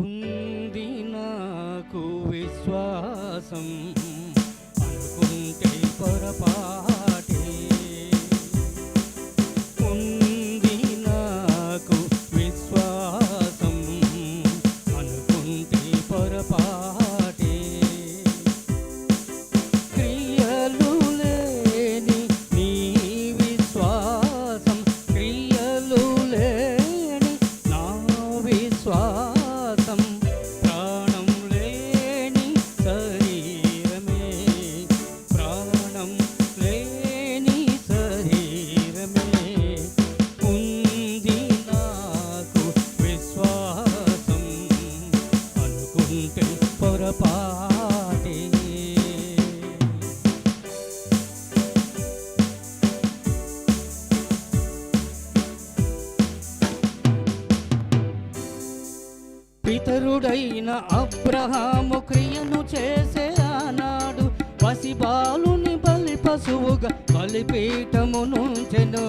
ఉంది నాకు విశ్వాసం, అనుకుంటే పొరపాటే. ఉంది నాకు విశ్వాసం, అనుకుంటే పొరపాటే. క్రియలు లేని నీ విశ్వాసం, క్రియలు లేని నా విశ్వాసం, ప్రాణం లేని శరీరమే, ప్రాణం లేని శరీరమే. ఉంది నాకు విశ్వాసం, అనుకుంటే పొరపాటే. పితరుడైన అబ్రహాము క్రియను చేసే ఆనాడు పసిబాలుని బలి పశువుగా బలిపీఠము నుంచెను.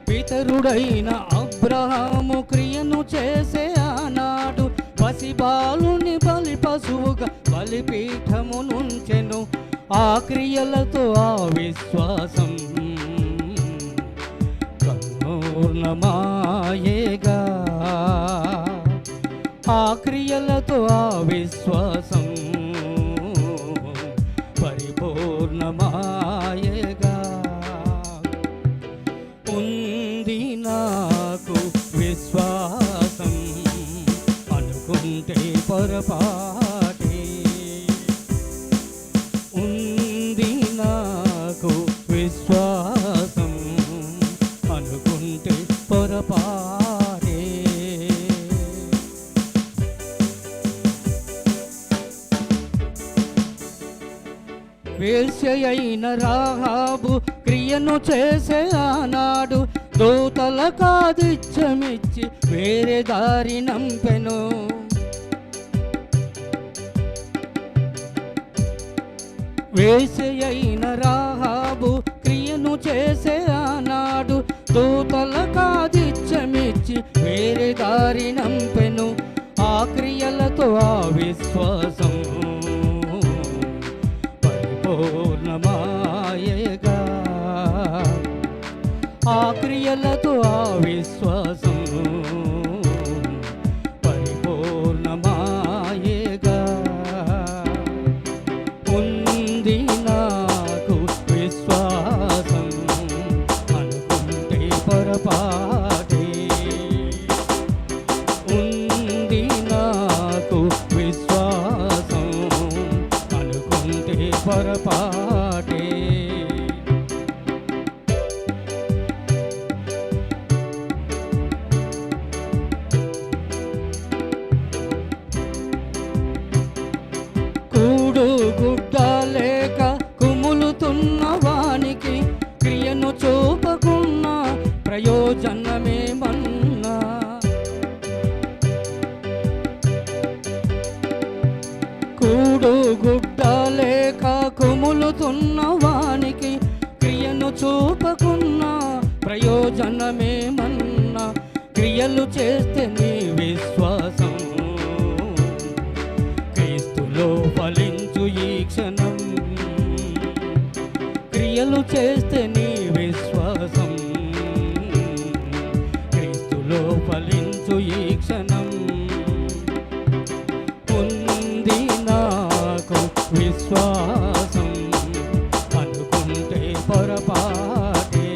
పితరుడైన అబ్రహాము క్రియను చేసే ఆనాడు పసిబాలుని బలి పశువుగా బలిపీఠము నుంచెను. ఆ క్రియలతో ఆ విశ్వాసం పూర్ణమాయేగా, ఆ క్రియలతో ఆ విశ్వాసం పరిపూర్ణమాయేగా. ఉంది నాకు విశ్వాసం, అనుకుంటే పొరపాటే. ఉంది నాకు విశ్వాసం, అనుకుంటే పొరపాటే. వేశ్యయైన రాహాబు క్రియను చేసే ఆనాడు దూతలకాదిత్యమిచ్చి వేరే దారి నంపెను. వేశ్యయైన రాహాబు క్రియను చేసే ఆనాడు దూతలకాదిత్యమిచ్చి వేరే దారి నంపెను. ఆ క్రియలతో ఆ విశ్వాసం పరిపూర్ణమాయేగా, ఆ క్రియలతో ఆ విశ్వాసం పరిపూర్ణమాయేగా. ఉంది నాకు విశ్వాసం, అనుకుంటే పొరపాటే. ఉంది నాకు విశ్వాసం, అనుకుంటే పొరపాటే. కూడు గుడ్డ లేక కుములుతున్న వానికి క్రియను చూపకున్న ప్రయోజనమేమన్నా. కూడు గుడ్డ లేక కుములుతున్న వానికి క్రియను చూపకున్న ప్రయోజనమేమన్నా. క్రియలు చేస్తే నీ విశ్వాసం క్రీస్తులో ఫలించు ఈ క్షణం. క్రియలు చేస్తే నీ విశ్వాసం క్రీస్తులో ఫలించు ఈ క్షణం. ఉంది నాకు విశ్వాసం, అనుకుంటే పొరపాటే.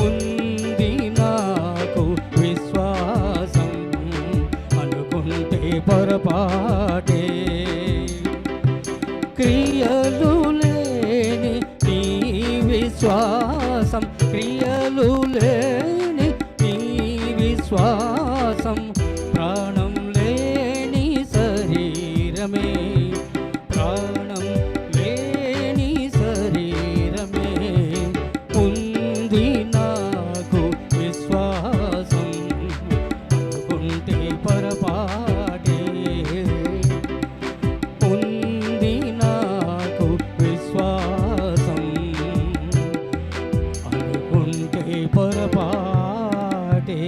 ఉంది నాకు విశ్వాసం, అనుకుంటే పొరపాటే. క్రియలు లేని నీ విశ్వాసం, క్రియలు లేని నీ విశ్వాసం, ప్రాణం లేని శరీరమే, ప్రాణం లేని శరీరమే. ఉంది నాకు విశ్వాసం, అనుకుంటే పొరపాటే. ఉంది నాకు విశ్వాసం, అనుకుంటే పొరపాటే